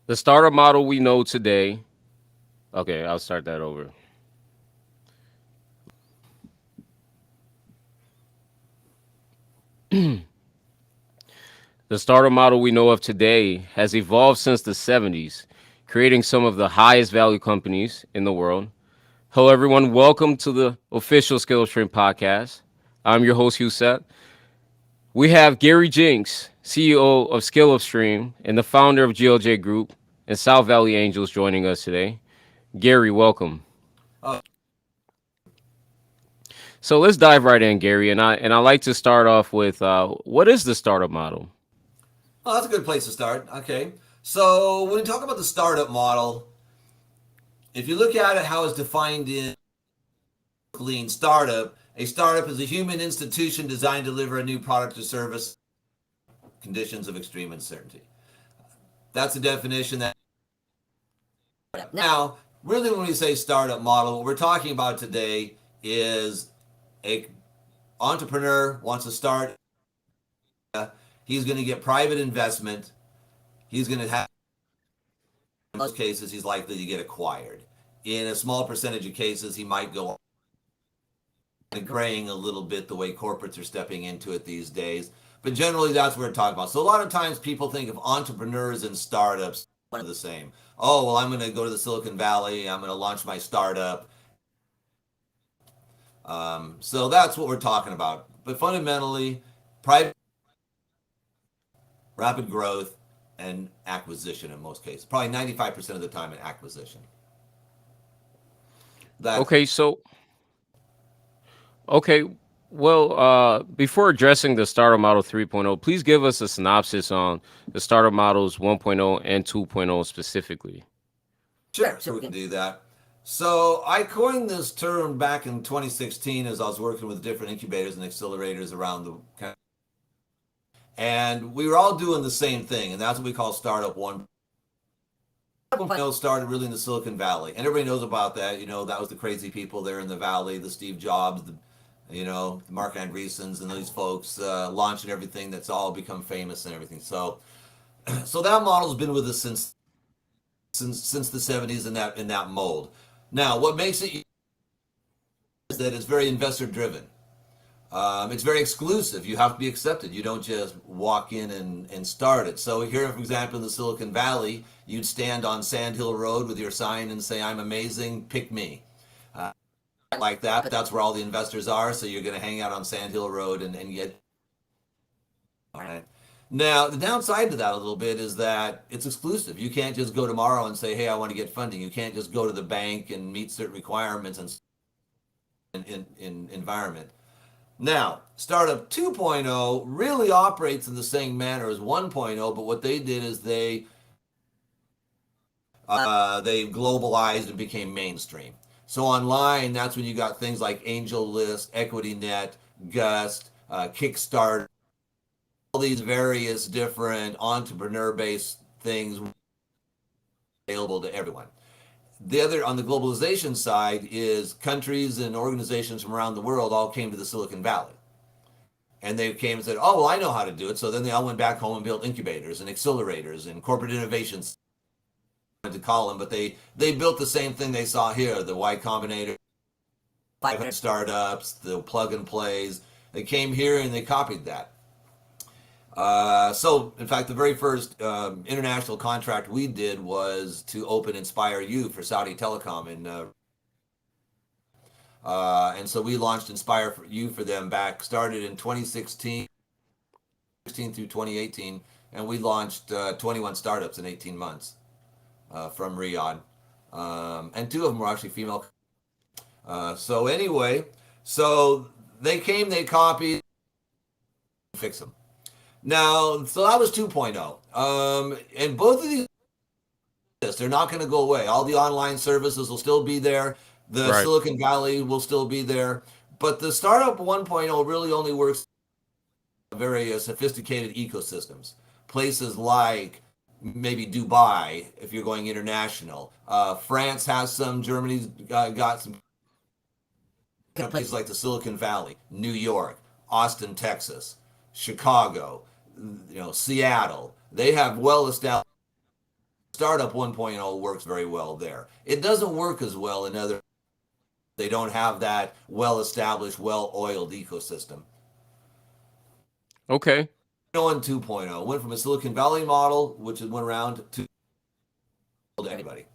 The startup model we know today. Okay, I'll start that over. The startup model we know of today has evolved since the 70s, creating some of the highest value companies in the world. Hello, everyone. Welcome to the official Scaleupstream podcast. I'm your host, Hussein. We have Gary Jinks, CEO of Scaleupstream and the founder of GLJ Group and South Valley Angels, joining us today. Gary, welcome. Oh, So let's dive right in, Gary. And I like to start off with what is the startup model? well, that's a good place to start. Okay. So when we talk about the startup model, if you look at it, how it's defined in lean startup, a startup is a human institution designed to deliver a new product or service in conditions of extreme uncertainty. That's the definition. That now, really, when we say startup model, what we're talking about today is a entrepreneur wants to start. He's going to get private investment. He's going to have in most cases, he's likely to get acquired. In a small percentage of cases, he might go graying a little bit the way corporates are stepping into it these days. But generally, that's what we're talking about. So a lot of times people think of entrepreneurs and startups one of the same. Oh, well, I'm going to go to the Silicon Valley. I'm going to launch my startup. So that's what we're talking about. But fundamentally, private, rapid growth, and acquisition in most cases. Probably 95% of the time in acquisition. That Okay, so okay, well, before addressing the startup model 3.0, please give us a synopsis on the startup models 1.0 and 2.0 specifically. Sure, so we can do that. So I coined this term back in 2016 as I was working with different incubators and accelerators around the country. And we were all doing the same thing, and that's what we call Startup 1. Started really in the Silicon Valley, and everybody knows about that. That was the crazy people there in the valley, the Steve Jobs, the Mark Andreessens, and these folks launching everything that's all become famous and everything. So that model's been with us since the 70s in that mold. Now, what makes it is that it's very investor driven. It's very exclusive. You have to be accepted. You don't just walk in and start it. So here, for example, in the Silicon Valley, you'd stand on Sand Hill Road with your sign and say, "I'm amazing, pick me." Uh, like that, but that's where all the investors are. So you're going to hang out on Sand Hill Road and get. All right. Now, the downside to that a little bit is that it's exclusive. You can't just go tomorrow and say, "Hey, I want to get funding." You can't just go to the bank and meet certain requirements and in environment. Now, Startup 2.0 really operates in the same manner as 1.0, but what they did is they globalized and became mainstream. So online, that's when you got things like Angel List, Equity Net, Gust, Kickstarter, all these various different entrepreneur-based things available to everyone. The other on the globalization side is countries and organizations from around the world all came to the Silicon Valley. And they came and said, "Oh, well, I know how to do it." So then they all went back home and built incubators and accelerators and corporate innovations to call them, but they built the same thing they saw here, the Y Combinator, 500 startups, the plug and plays. They came here and they copied that. So, in fact, the very first international contract we did was to open Inspire U for Saudi Telecom, and so we launched Inspire U for them started in 2016 through 2018, and we launched 21 startups in 18 months from Riyadh, and two of them were actually female. So anyway, so they came, they copied, fix them. Now, so that was 2.0. And both of these, they're not going to go away. All the online services will still be there. The Right. Silicon Valley will still be there. But the startup 1.0 really only works in very sophisticated ecosystems. Places like maybe Dubai, if you're going international. France has some. Germany's got some. Places like the Silicon Valley, New York, Austin, Texas, Chicago, Seattle. They have well established Startup 1.0 works very well there. It doesn't work as well in other. They don't have that well-established, well-oiled ecosystem. Okay. In 2.0 went from a Silicon Valley model, which went around to anybody.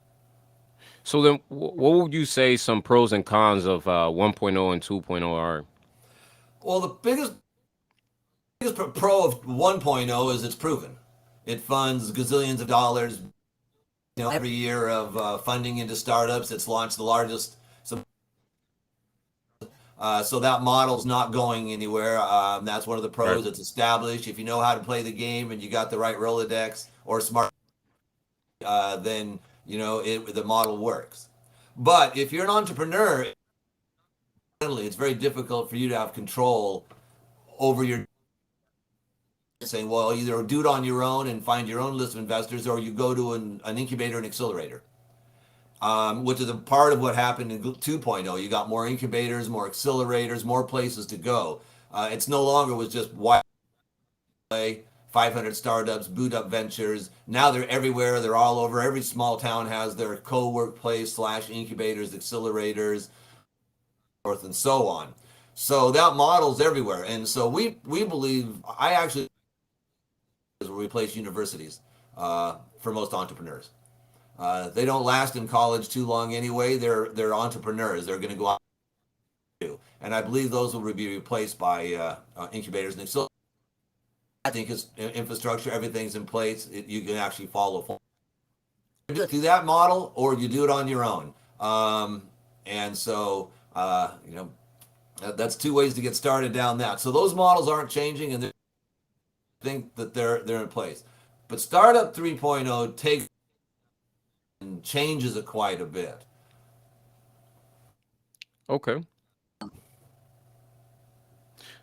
So then, what would you say some pros and cons of 1.0 and 2.0 are? Well, the biggest pro of 1.0 is it's proven. It funds gazillions of dollars, every year of funding into startups. It's launched the largest. So that model's not going anywhere. That's one of the Right. pros. It's established. If you know how to play the game and you got the right Rolodex or smart, then the model works. But if you're an entrepreneur, it's very difficult for you to have control over your saying, well, either do it on your own and find your own list of investors, or you go to an incubator and accelerator, which is a part of what happened in 2.0. You got more incubators, more accelerators, more places to go. It's no longer was just wide play, 500 startups, boot up ventures. Now they're everywhere. They're all over. Every small town has their co-workplace / incubators, accelerators, forth and so on. So that model's everywhere. And so we believe, I actually will replace universities for most entrepreneurs. They don't last in college too long anyway. They're entrepreneurs. They're going to go out and do. And I believe those will be replaced by incubators and accelerators. I think it's infrastructure, everything's in place. You can actually follow through that model, or you do it on your own. And so, that's two ways to get started down that. So those models aren't changing, and I think that they're in place. But Startup 3.0 takes and changes it quite a bit. Okay.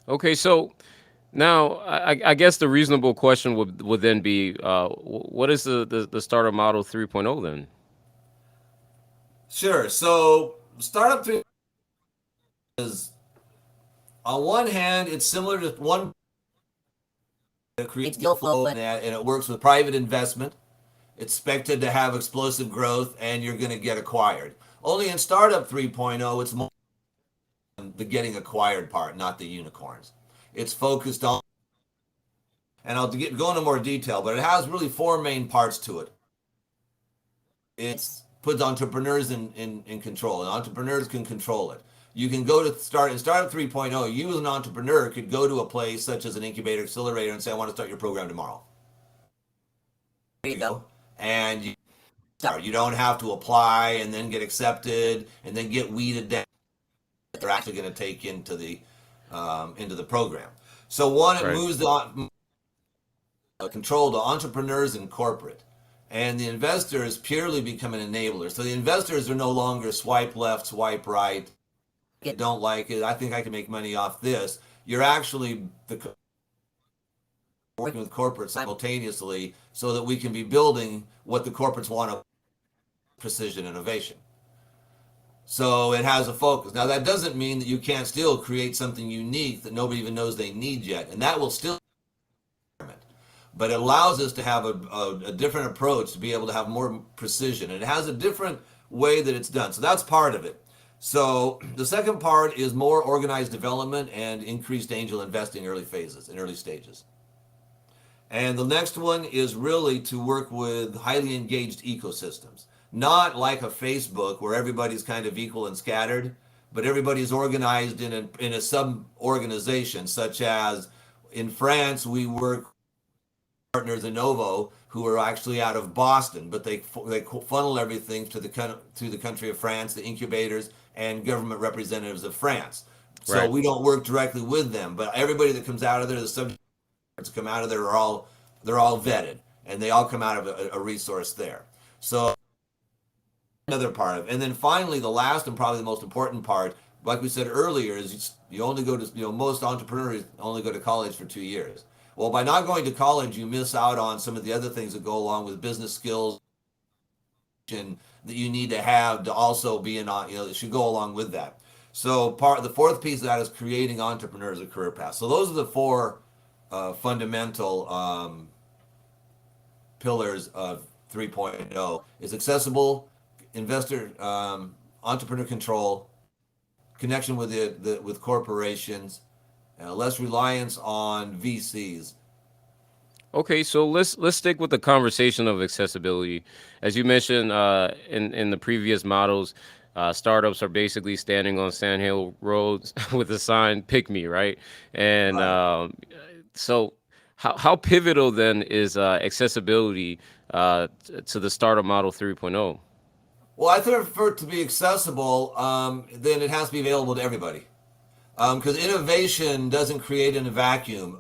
Okay. So now, I guess the reasonable question would then be, what is the startup model 3.0 then? Sure. So Startup 3 is, on one hand, it's similar to one. It creates deal flow and it works with private investment. It's expected to have explosive growth, and you're going to get acquired. Only in Startup 3.0, it's more the getting acquired part, not the unicorns. It's focused on, and go into more detail, but it has really four main parts to it. It's puts entrepreneurs in control, and entrepreneurs can control it. You can go to Startup 3.0. You as an entrepreneur could go to a place such as an incubator accelerator and say, I want to start your program tomorrow. There you go. And you don't have to apply and then get accepted and then get weeded down. They're actually going to take into the program. So one, it Right. moves the control to entrepreneurs and corporate, and the investors purely become an enabler. So the investors are no longer swipe left, swipe right. I don't like it. I think I can make money off this. You're actually working with corporates simultaneously so that we can be building what the corporates want to precision innovation. So it has a focus. Now that doesn't mean that you can't still create something unique that nobody even knows they need yet, and that will still. But it allows us to have a different approach to be able to have more precision, and it has a different way that it's done. So that's part of it. So the second part is more organized development and increased angel investing in early stages. And the next one is really to work with highly engaged ecosystems. Not like a Facebook where everybody's kind of equal and scattered, but everybody's organized in a sub-organization, such as in France, we work partners Innovo who are actually out of Boston, but they funnel everything to the country of France, the incubators and government representatives of France. So Right. we don't work directly with them, but everybody that comes out of there, the subjects that come out of there they're all vetted, and they all come out of a resource there. So another part of it. And then finally, the last and probably the most important part, like we said earlier, is you only go to, most entrepreneurs only go to college for 2 years. Well, by not going to college, you miss out on some of the other things that go along with business skills and that you need to have to also be that should go along with that. So the fourth piece of that is creating entrepreneurs a career path. So those are the four fundamental pillars of 3.0 is accessible, investor entrepreneur control, connection with with corporations, less reliance on VCs. Okay, so let's stick with the conversation of accessibility. As you mentioned in the previous models, startups are basically standing on sandhill roads with a sign "Pick me," right? And Right. so, how pivotal then is accessibility to the startup model 3.0? Well, I think for it to be accessible, then it has to be available to everybody. Because innovation doesn't create in a vacuum.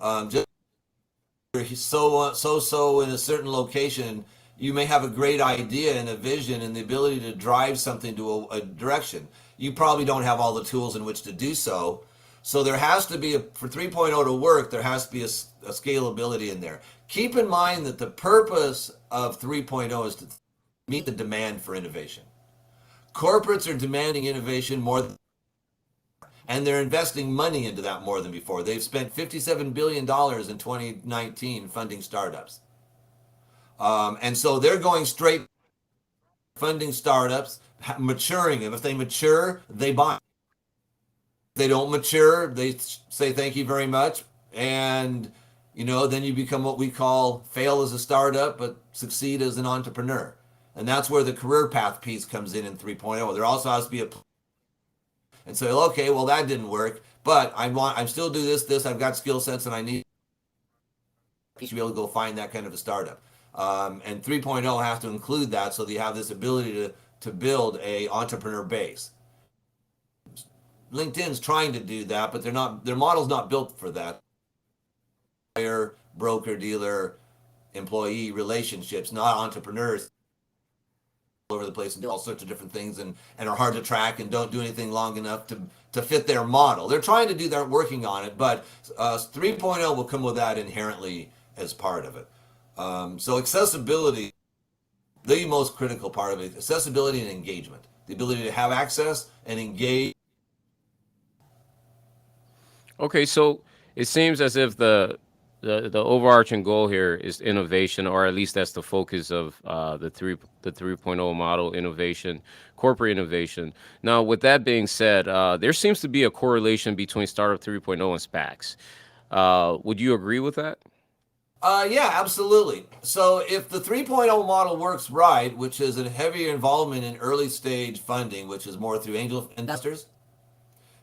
Just so in a certain location, you may have a great idea and a vision and the ability to drive something to a direction. You probably don't have all the tools in which to do so. So there has to be for 3.0 to work, there has to be a scalability in there. Keep in mind that the purpose of 3.0 is to meet the demand for innovation. Corporates are demanding innovation more and they're investing money into that more than before. They've spent $57 billion in 2019 funding startups. And so they're going straight funding startups, maturing them. If they mature, they buy. If they don't mature, they say thank you very much. And, then you become what we call fail as a startup, but succeed as an entrepreneur. And that's where the career path piece comes in 3.0. There also has to be a and say, okay, well that didn't work, but I'm still do this. I've got skill sets, and I need to be able to go find that kind of a startup. And 3.0 has to include that, so that you have this ability to build a entrepreneur base. LinkedIn's trying to do that, but their model's not built for that. Broker, dealer, employee relationships, not entrepreneurs all over the place and do all sorts of different things and are hard to track and don't do anything long enough to fit their model. They're trying to do that, working on it, but 3.0 will come with that inherently as part of it. So accessibility, the most critical part of it, accessibility and engagement, the ability to have access and engage. Okay, so it seems as if the overarching goal here is innovation, or at least that's the focus of the 3.0 model: innovation, corporate innovation. Now, with that being said, there seems to be a correlation between Startup 3.0 and SPACs. Would you agree with that? Yeah, absolutely. So if the 3.0 model works right, which is a heavier involvement in early stage funding, which is more through angel investors,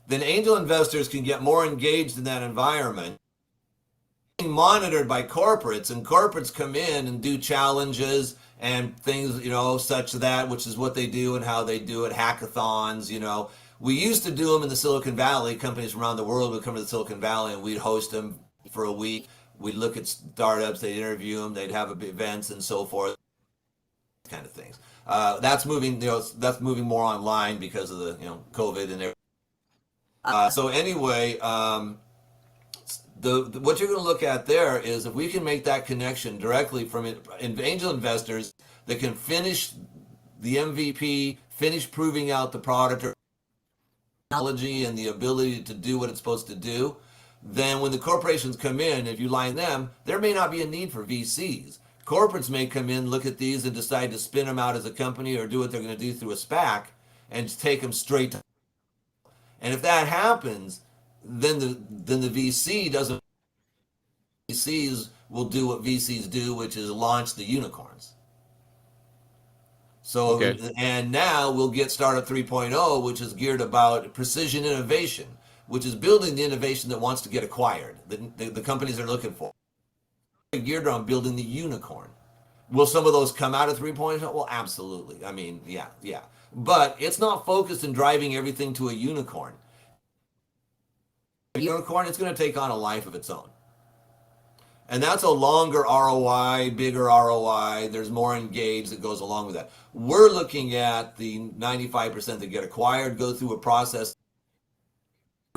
then angel investors can get more engaged in that environment, being monitored by corporates, and corporates come in and do challenges and things, such that, which is what they do and how they do it, hackathons. We used to do them in the Silicon Valley. Companies from around the world would come to the Silicon Valley and we'd host them for a week. We'd look at startups, they'd interview them, they'd have events and so forth, kind of things. That's moving, that's moving more online because of the, COVID and everything. So anyway, what you're going to look at there is if we can make that connection directly from angel investors that can finish the MVP, finish proving out the product or technology and the ability to do what it's supposed to do, then when the corporations come in, if you line them, there may not be a need for VCs. Corporates may come in, look at these, and decide to spin them out as a company or do what they're going to do through a SPAC and take them straight to. And if that happens, then the VC doesn't. VCs will do what VCs do, which is launch the unicorns. So, Okay. and now we'll get Startup 3.0, which is geared about precision innovation, which is building the innovation that wants to get acquired, the companies are looking for. Geared around building the unicorn. Will some of those come out of 3.0? Well, absolutely. I mean, yeah. But it's not focused in driving everything to a unicorn. A unicorn, it's going to take on a life of its own. And that's a longer ROI, bigger ROI. There's more engaged that goes along with that. We're looking at the 95% that get acquired, go through a process,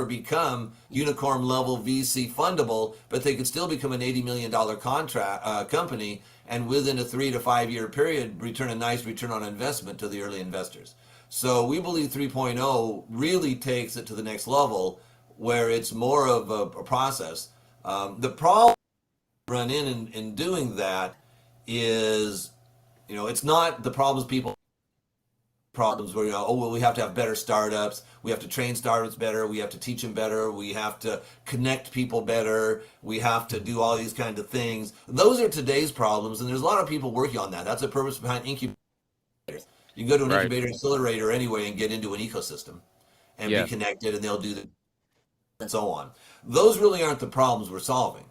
become unicorn level VC fundable, but they could still become an $80 million contract company, and within a 3 to 5 year period, return a nice return on investment to the early investors. So we believe 3.0 really takes it to the next level, where it's more of a process. The problem run in doing that is It's not the problems people problems where oh well, we have to have better startups, we have to train startups better, we have to teach them better, we have to connect people better, we have to do all these kinds of things. Those are today's problems, and there's a lot of people working on that. That's the purpose behind incubators. You can go to an Right. incubator accelerator anyway and get into an ecosystem and be Yeah. connected, and they'll do that and so on. Those really aren't the problems we're solving.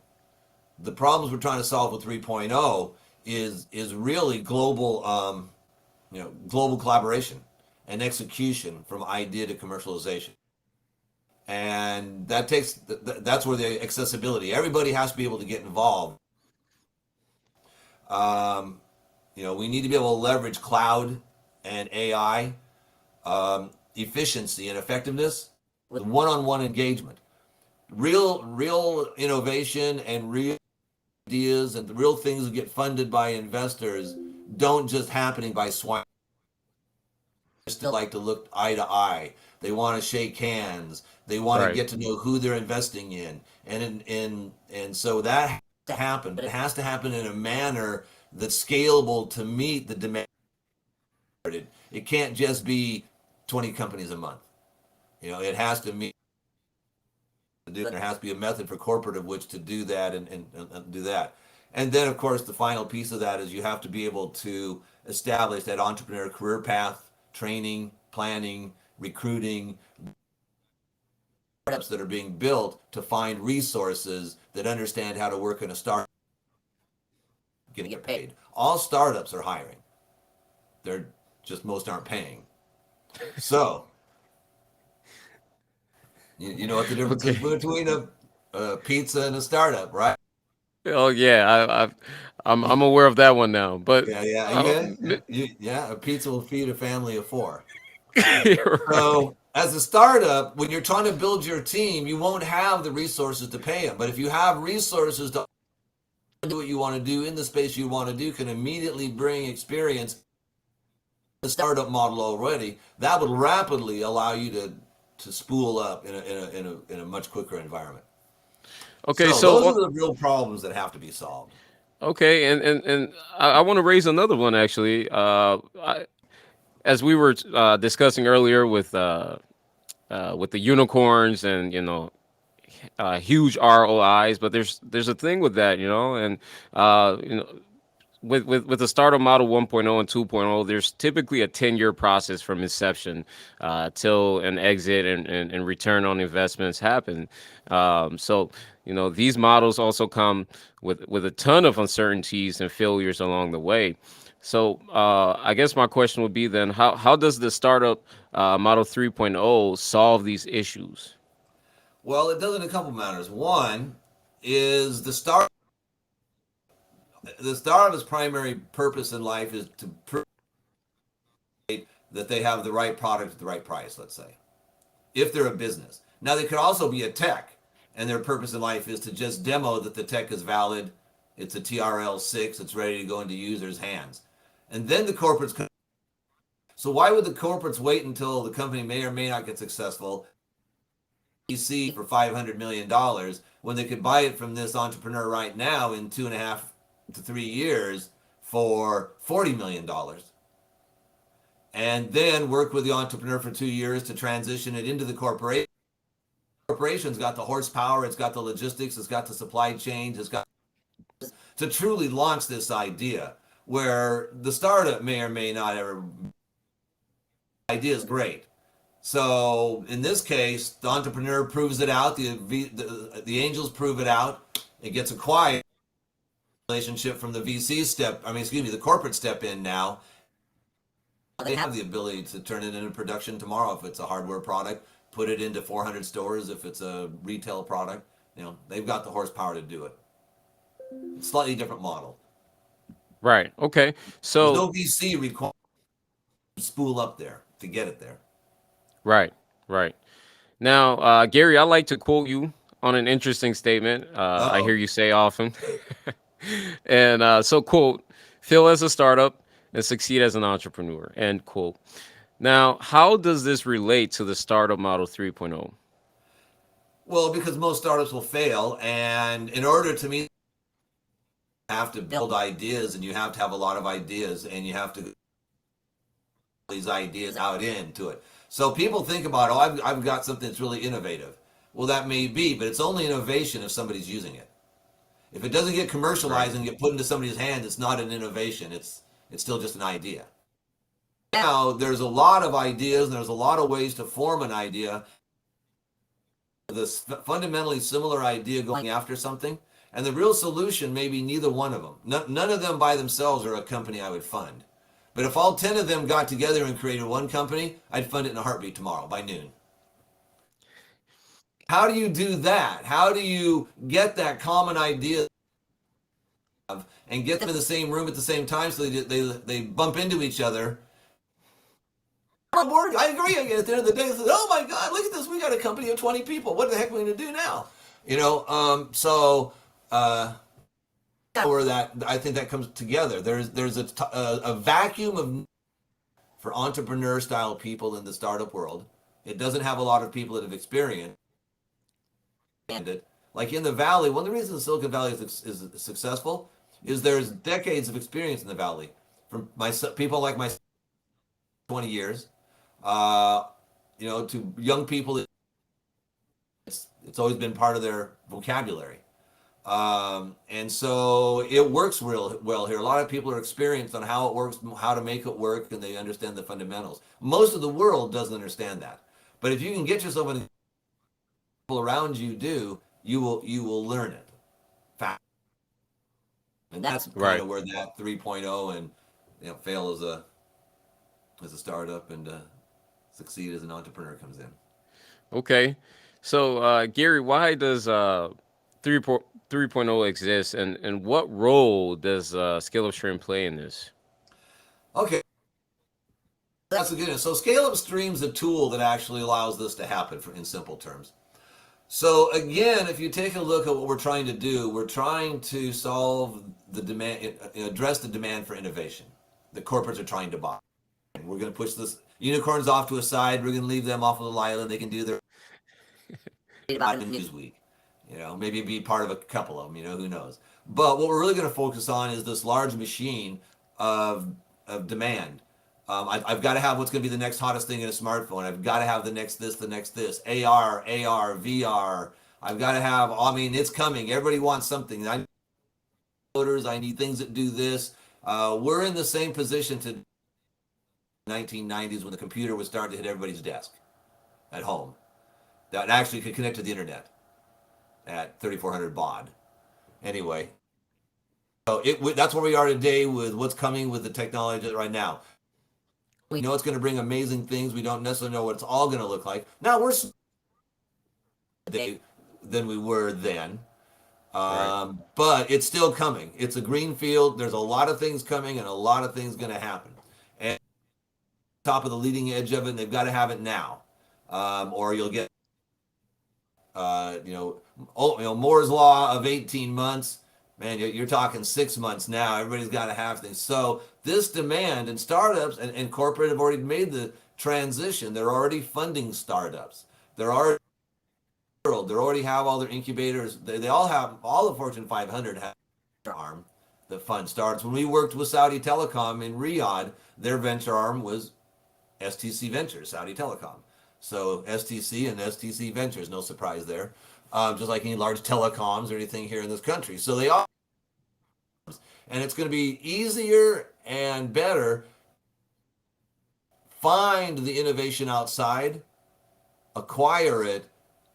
The problems we're trying to solve with 3.0 is really global collaboration and execution from idea to commercialization. And that's where the accessibility. Everybody has to be able to get involved. Um, we need to be able to leverage cloud and AI, efficiency and effectiveness with one-on-one engagement. Real innovation and real ideas and the real things that get funded by investors don't just happening by swiping. Still like to look eye to eye. They want to shake hands. They want to Right. get to know who they're investing in, and so that has to happen. But it has to happen in a manner that's scalable to meet the demand. It can't just be 20 companies a month. It has to meet. There has to be a method for corporate of which to do that and do that. And then, of course, the final piece of that is you have to be able to establish that entrepreneur career path, training, planning, recruiting, startups that are being built to find resources that understand how to work in a startup, get paid. All startups are hiring. They're just most aren't paying. So you know what the difference is Okay. between a pizza and a startup, right? Oh yeah, I'm aware of that one now. But Yeah, yeah, m- yeah. A pizza will feed a family of four. you're right. So, as a startup, when you're trying to build your team, you won't have the resources to pay them. But if you have resources to do what you want to do in the space you want to do, can immediately bring experience. The startup model already that would rapidly allow you to spool up in a much quicker environment. Okay, So so those are the real problems that have to be solved. okay, and I want to raise another one actually. As we were discussing earlier with the unicorns and huge ROIs, but there's a thing with that, and with the startup model 1.0 and 2.0, there's typically a 10-year process from inception till an exit and return on investments happen. So these models also come with a ton of uncertainties and failures along the way. So I guess my question would be then, how does the startup model 3.0 solve these issues? Well, it does in a couple manners. One is the startup's primary purpose in life is to prove that they have the right product at the right price. Let's say if they're a business. Now they could also be a tech, and their purpose in life is to just demo that the tech is valid. It's a TRL 6. It's ready to go into users' hands, and then the corporates. So why would the corporates wait until the company may or may not get successful? For $500 million when they could buy it from this entrepreneur right now in 2.5 to 3 years for $40 million, and then work with the entrepreneur for 2 years to transition it into the corporation. Corporation's got the horsepower, it's got the logistics, it's got the supply chains, it's got to truly launch this idea. Where the startup may or may not ever idea is great. So in this case, the entrepreneur proves it out, the angels prove it out, it gets acquired. Relationship from the VC step, I mean, excuse me, the corporate step in now. They have the ability to turn it into production tomorrow if it's a hardware product, put it into 400 stores if it's a retail product. They've got the horsepower to do it. It's a slightly different model. Right. Okay. There's So no VC required to spool up there to get it there. right. Right. Now, Gary, I like to quote you on an interesting statement I Oh, hear you say often. And so, quote, fail as a startup and succeed as an entrepreneur, end quote. Now, how does this relate to the startup model 3.0? well, because most startups will fail, and in order to meet have to build ideas, and you have to have a lot of ideas, and you have to these ideas out into it. So people think about, oh, I've got something that's really innovative. Well, that may be, but it's only innovation if somebody's using it. If it doesn't get Right. commercialized and get put into somebody's hands, it's not an innovation. It's still just an idea. Now there's a lot of ideas and there's a lot of ways to form an idea. This fundamentally similar idea going after something, and the real solution may be neither one of them. None of them by themselves are a company I would fund. But if all 10 of them got together and created one company, I'd fund it in a heartbeat tomorrow by noon. How do you do that? How do you get that common idea and get them in the same room at the same time so they bump into each other? On board, I agree. At the end of the day, it's, oh my God, look at this. We got a company of 20 people. What the heck are we going to do now? You know, where that I think that comes together. There's a vacuum of for entrepreneur style people in the startup world. It doesn't have a lot of people that have experienced it. Like in the Valley, one of the reasons Silicon Valley is successful is there's decades of experience in the Valley from my people like my 20 years, uh, to young people. It's always been part of their vocabulary. And so it works real well here. A lot of people are experienced on how it works, how to make it work, and they understand the fundamentals. Most of the world doesn't understand that. But if you can get yourself in people around you do, you will learn it fast. And that's kind Right. of where that 3.0 and fail as a startup and succeed as an entrepreneur comes in. Okay. So, Gary, why does 3.0 exist, and what role does Scaleupstream play in this? Okay, that's a good one. So Scaleupstream is a tool that actually allows this to happen in simple terms. So again, if you take a look at what we're trying to do, we're trying to solve the demand, address the demand for innovation that corporates are trying to buy. We're going to push this unicorns off to a side. We're going to leave them off of the island. They can do their about in Newsweek. Maybe be part of a couple of them. Who knows? But what we're really going to focus on is this large machine of of demand. I've got to have what's going to be the next hottest thing in a smartphone. I've got to have the next this, the next this. AR, VR. I've got to have. I mean, it's coming. Everybody wants something. I need motors. I need things that do this. We're in the same position to 1990s when the computer was starting to hit everybody's desk at home that actually could connect to the internet at 3400 baud. Anyway, so that's where we are today with what's coming with the technology right now. We know it's going to bring amazing things. We don't necessarily know what it's all going to look like. Now we're today than we were then, Right. but it's still coming. It's a green field. There's a lot of things coming and a lot of things going to happen. And top of the leading edge of it, and they've got to have it now, or you'll get uh, you know, Moore's law of 18 months. Man, you're talking 6 months now. Everybody's got to have things. So this demand and startups and corporate have already made the transition. They're already funding startups. They're already they already have all their incubators. They all have all the Fortune 500 have arm that fund startups. When we worked with Saudi Telecom in Riyadh, their venture arm was STC Ventures, Saudi Telecom. So STC and STC Ventures, no surprise there. Just like any large telecoms or anything here in this country. So they are, and it's going to be easier and better find the innovation outside, acquire it,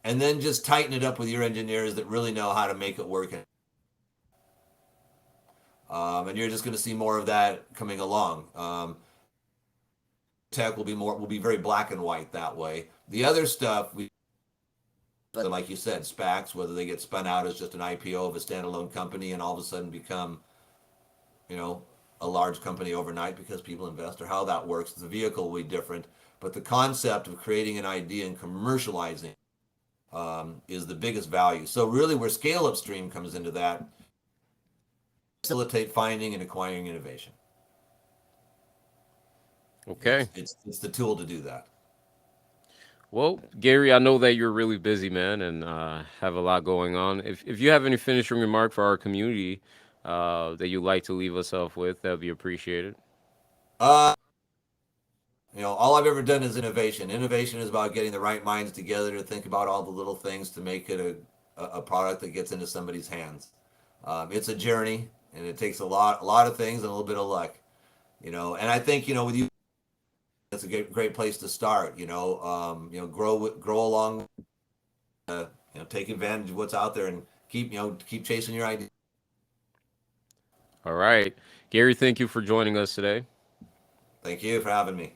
and then just tighten it up with your engineers that really know how to make it work. And you're just going to see more of that coming along. Tech will be very black and white that way. The other stuff but like you said, SPACs, whether they get spun out as just an IPO of a standalone company and all of a sudden become, you know, a large company overnight because people invest, or how that works. The vehicle will be different, but the concept of creating an idea and commercializing is the biggest value. So really, where Scaleupstream comes into that, facilitate finding and acquiring innovation. Okay. It's the tool to do that. Well, Gary, I know that you're really busy, man, and have a lot going on. If you have any finishing remark for our community, that you'd like to leave us off with, that'd be appreciated. Uh, all I've ever done is innovation. Innovation is about getting the right minds together to think about all the little things to make it a product that gets into somebody's hands. It's a journey, and it takes a lot of things and a little bit of luck. And I think with you, it's a great place to start. Grow along. Take advantage of what's out there and keep chasing your ideas. All right. Gary, thank you for joining us today. Thank you for having me.